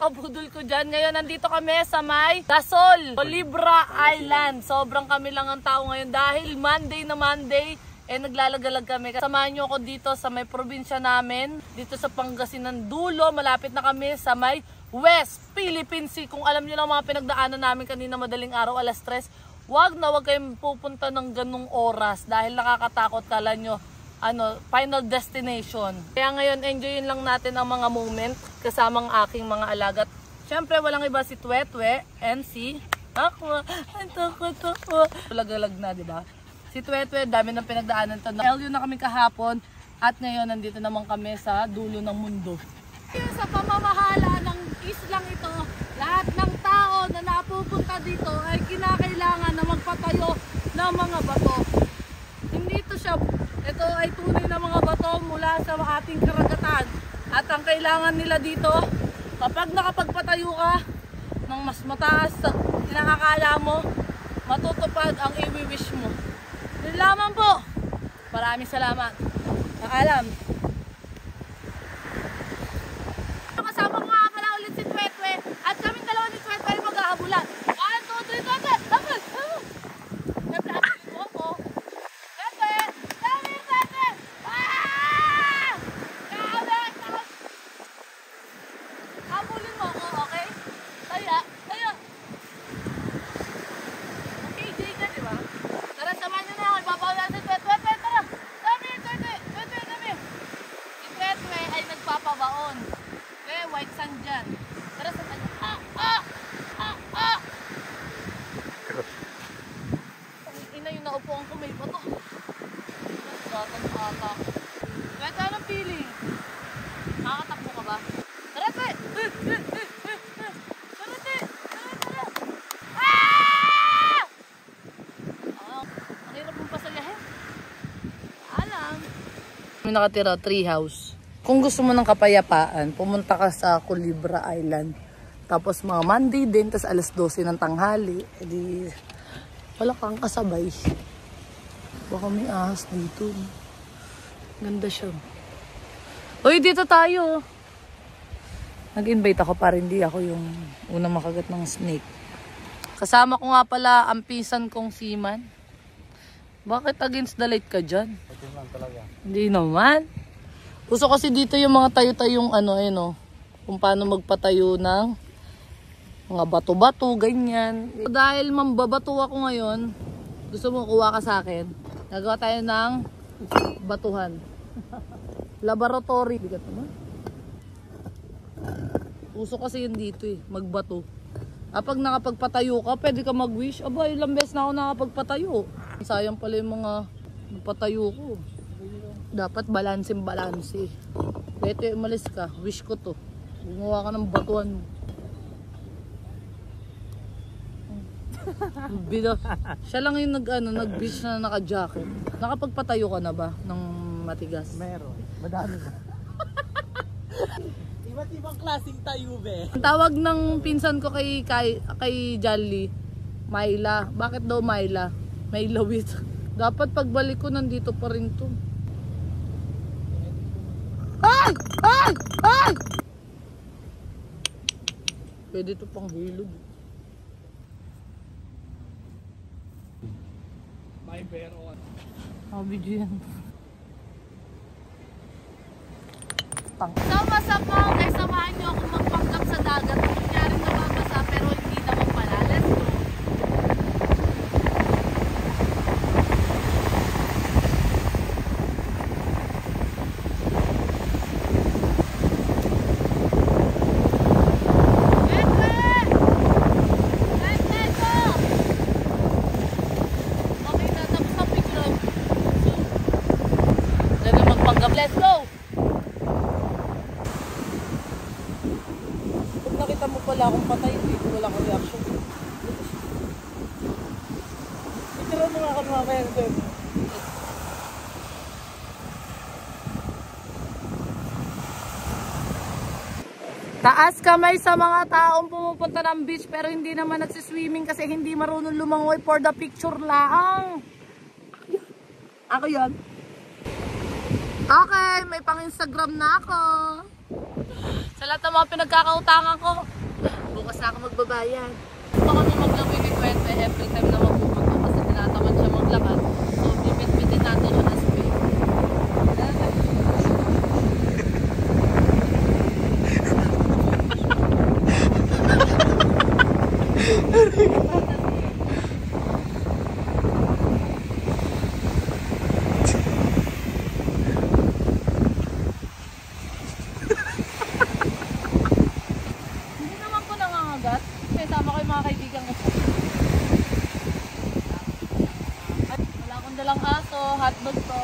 kabudol ko dyan. Ngayon, nandito kami sa may Gasol, Colibra Island. Sobrang kami lang ang tao ngayon dahil Monday na Monday, naglalagalag kami. Samahan nyo ako dito sa may probinsya namin, dito sa Pangasinan dulo. Malapit na kami sa may West Philippine Sea. Kung alam nyo lang mga pinagdaanan namin kanina madaling araw, alas 3, wag kayong pupunta ng ganung oras dahil nakakatakot. Kala nyo, final destination. Kaya ngayon, enjoyin lang natin ang mga moment kasamang aking mga alagat. Siyempre, walang iba si Twetwe and si Aqua. Ang takot ako. Lagalag na, di ba? Si Twetwe, dami ng pinagdaanan to. LU na kami kahapon at ngayon, nandito naman kami sa dulo ng mundo. Sa pamamahala ng islang ito, lahat ng tao na napupunta dito ay kinakailangan na magpatayo ng mga bato. Hindi ito siya, ito ay tunay na mga bato mula sa ating karagatan. At ang kailangan nila dito, kapag nakapagpatayo ka ng mas mataas sa kinakakala mo, matutupad ang i-wish mo. Yun lamang po. Maraming salamat. Nakaalam. Kasama ko nga pala ulit si Twetwe at kaming dalawa ni Twetwe ay maghahabulan. 1, 2, 3, Twetwe! Double! White sand dyan. Tara sa ina yung naupuan ko, may bato. Gatang ata. Kahit anong feeling? Nakakatakbo ka ba? Tara, te! Tara, te! Tara! Ang hirap mong pasayahin. Alam. May nakatira, tree house. Kung gusto mo ng kapayapaan, pumunta ka sa Colibra Island. Tapos mga Monday din, tas alas 12 ng tanghali. Edi, wala kang kasabay. Baka may ahas dito. Ganda siya. Uy, dito tayo. Nag-invite ako para hindi ako yung unang makagat ng snake. Kasama ko nga pala ang pinsan kong seaman. Bakit against the light ka dyan? Hindi naman. Gusto kasi dito yung mga tayo-tayong kung paano magpatayo ng mga bato-bato, ganyan. Dahil mambabato ako ngayon, gusto mo kuha ka sa akin, nagawa tayo ng batuhan. Laboratory. Bigat naman. Uso kasi yun dito magbato. Kapag nakapagpatayo ka, pwede ka mag-wish. Aba, ilang beses na ako nakapagpatayo. Sayang pala yung mga magpatayo ko. Dapat balanse. Ito umalis ka, wish ko to. Gumawa ka ng batuan mo. Siya lang yung nag-beach na naka-jacket. Nakapagpatayo ka na ba ng matigas? Meron. Madami na. Iba't ibang klaseng tayo, be. Ang tawag ng pinsan ko kay Jolly, Myla. Bakit daw Myla? Myla with. Dapat pagbalik ko nandito pa rin to. Ay! Ay! Ay! Pwede ito pang hilod. May pero. Video yan. Sama-sama guys, samahan nyo ako magpanggap sa dagat. Kunyari nababasa pero hindi naman pala. Let's go! Let's go! Pag nakita mo pala akong patay, wala akong reaction. Itira mo nga ako mga kaya. Taas kamay sa mga taong pumupunta ng beach pero hindi naman nagsiswimming kasi hindi marunong lumangoy for the picture lang. Ako yan. Okay, may pang Instagram na ako. Sa lahat ng mga pinagkakautangan ko, bukas na ako magbabayad. Gusto ko na maglaboy ni Kwente every time na magpupunta kasi tinatamad siya maglakad. So, bibit-bitin natin siya ng speed. Hindi naman po nangangagat. May sama ko yung mga kaibigan ko. Ay, wala akong dalang aso, hotdog to.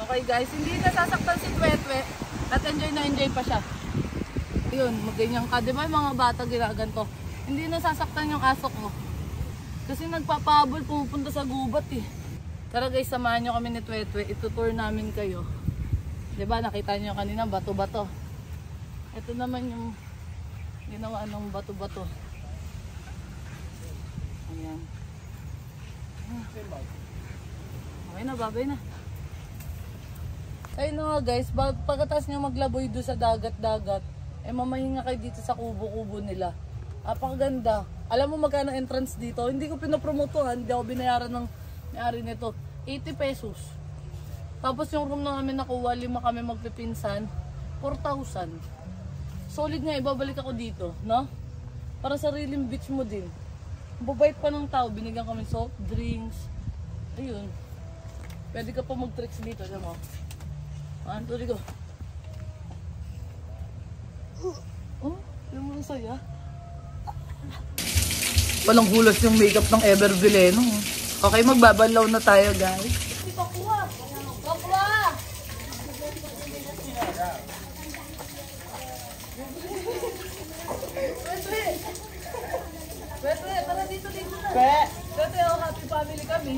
Okay guys, hindi nasasaktan si Twetwe at enjoy na enjoy pa siya. Yun, magganyan ka. Diba yung mga bata ginaganto? Hindi nasasaktan yung aso ko. Kasi nagpapahabol, pupunta sa gubat eh. Tara guys, samahan nyo kami ni Twetwe. Itutour namin kayo. Diba, nakita nyo kanina, bato-bato. Ito naman yung ginawa ng bato-bato. Ayan. Okay na, babay na. Ayun na nga guys, pagkatapos nyo maglaboy doon sa dagat-dagat, eh mamahinga kayo dito sa kubo-kubo nila. Apakaganda. Alam mo magkano entrance dito? Hindi ko pinapromotohan, hindi ako binayaran ng may-ari nito. 80 pesos. Tapos yung room na namin nakuha, 5 kami magpipinsan, 4,000. Solid nga, ibabalik ako dito, no? Para sariling beach mo din. Babait pa ng tao, binigyan kami soft drinks. Ayun. Pwede ka pa mag-tricks dito, diyan mo. Tuloy ko. Oh, yung mga saya. Walang hulas yung makeup ng Ever Vileno. Okay, magbabalaw na tayo, guys. Bakwa! Bakwa! Pwede, tara dito na. Pwede, oh, happy family kami.